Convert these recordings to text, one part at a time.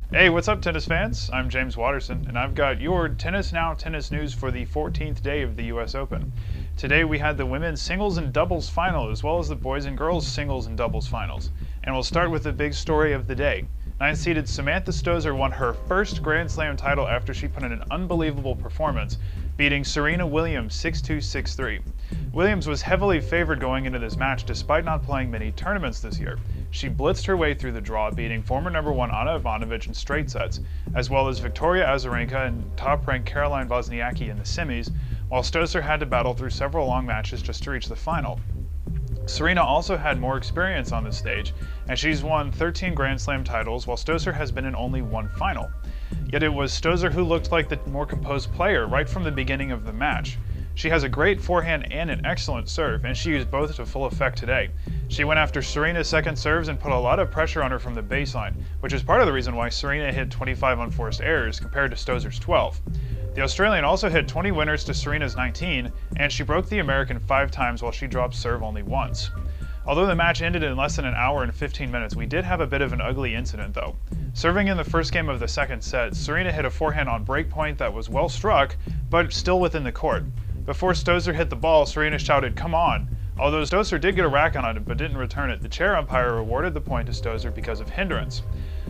Hey, what's up, tennis fans? I'm James Waterson, and I've got your Tennis Now tennis news for the 14th day of the US Open. Today we had the women's singles and doubles final, as well as the boys and girls singles and doubles finals. And we'll start with the big story of the day. 9th-seeded Samantha Stosur won her first Grand Slam title after she put in an unbelievable performance, beating Serena Williams 6-2, 6-3. Williams was heavily favored going into this match despite not playing many tournaments this year. She blitzed her way through the draw, beating former number 1 Anna Ivanovic in straight sets, as well as Victoria Azarenka and top-ranked Caroline Wozniacki in the semis, while Stosur had to battle through several long matches just to reach the final. Serena also had more experience on this stage, and she's won 13 Grand Slam titles, while Stosur has been in only one final. Yet it was Stosur who looked like the more composed player right from the beginning of the match. She has a great forehand and an excellent serve, and she used both to full effect today. She went after Serena's second serves and put a lot of pressure on her from the baseline, which is part of the reason why Serena hit 25 unforced errors compared to Stosur's 12. The Australian also hit 20 winners to Serena's 19, and she broke the American 5 times while she dropped serve only once. Although the match ended in less than an hour and 15 minutes, we did have a bit of an ugly incident though. Serving in the first game of the second set, Serena hit a forehand on breakpoint that was well struck, but still within the court. Before Stosur hit the ball, Serena shouted, "Come on!" Although Stosur did get a rack on it but didn't return it, the chair umpire awarded the point to Stosur because of hindrance.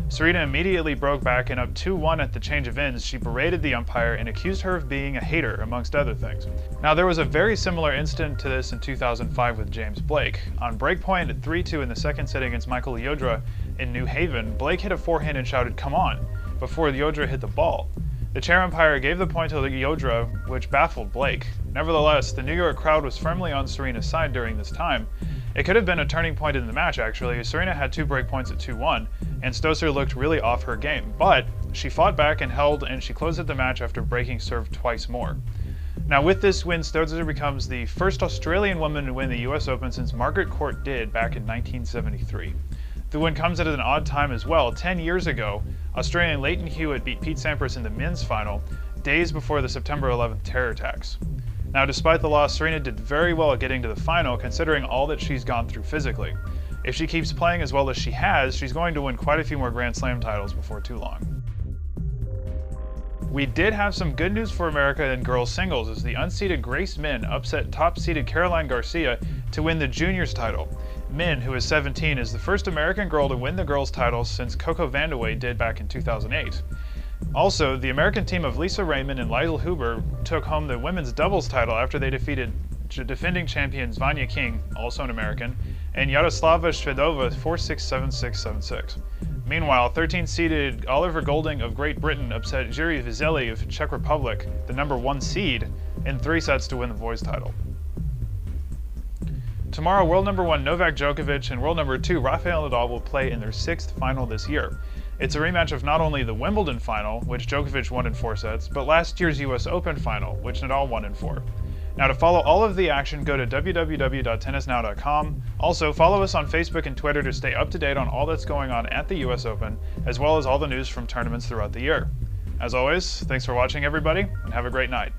Serena immediately broke back, and up 2-1 at the change of ends, she berated the umpire and accused her of being a hater, amongst other things. Now, there was a very similar incident to this in 2005 with James Blake. On breakpoint at 3-2 in the second set against Michael Yodra in New Haven, Blake hit a forehand and shouted, "Come on!" before Yodra hit the ball. The chair umpire gave the point to Yodra, which baffled Blake. Nevertheless, the New York crowd was firmly on Serena's side during this time. It could have been a turning point in the match, actually. Serena had 2 breakpoints at 2-1, and Stosur looked really off her game. But she fought back and held, and she closed out the match after breaking serve twice more. Now, with this win, Stosur becomes the first Australian woman to win the US Open since Margaret Court did back in 1973. The win comes at an odd time as well. 10 years ago, Australian Leighton Hewitt beat Pete Sampras in the men's final, days before the September 11th terror attacks. Now, despite the loss, Serena did very well at getting to the final, considering all that she's gone through physically. If she keeps playing as well as she has, she's going to win quite a few more Grand Slam titles before too long. We did have some good news for America in girls singles, as the unseeded Grace Min upset top-seeded Caroline Garcia to win the juniors title. Min, who is 17, is the first American girl to win the girls title since Coco Vandeweghe did back in 2008. Also, the American team of Lisa Raymond and Rafael Huber took home the women's doubles title after they defeated defending champions Vanya King, also an American, and Yaroslava Shvedova 4-6, 7-6, 7-6. Meanwhile, 13-seeded Oliver Golding of Great Britain upset Jiří Veselý of Czech Republic, the number 1 seed, in 3 sets to win the boys title. Tomorrow, world number 1 Novak Djokovic and world number 2 Rafael Nadal will play in their 6th final this year. It's a rematch of not only the Wimbledon final, which Djokovic won in 4 sets, but last year's US Open final, which Nadal won in 4. Now, to follow all of the action, go to www.tennisnow.com. Also, follow us on Facebook and Twitter to stay up to date on all that's going on at the US Open, as well as all the news from tournaments throughout the year. As always, thanks for watching, everybody, and have a great night.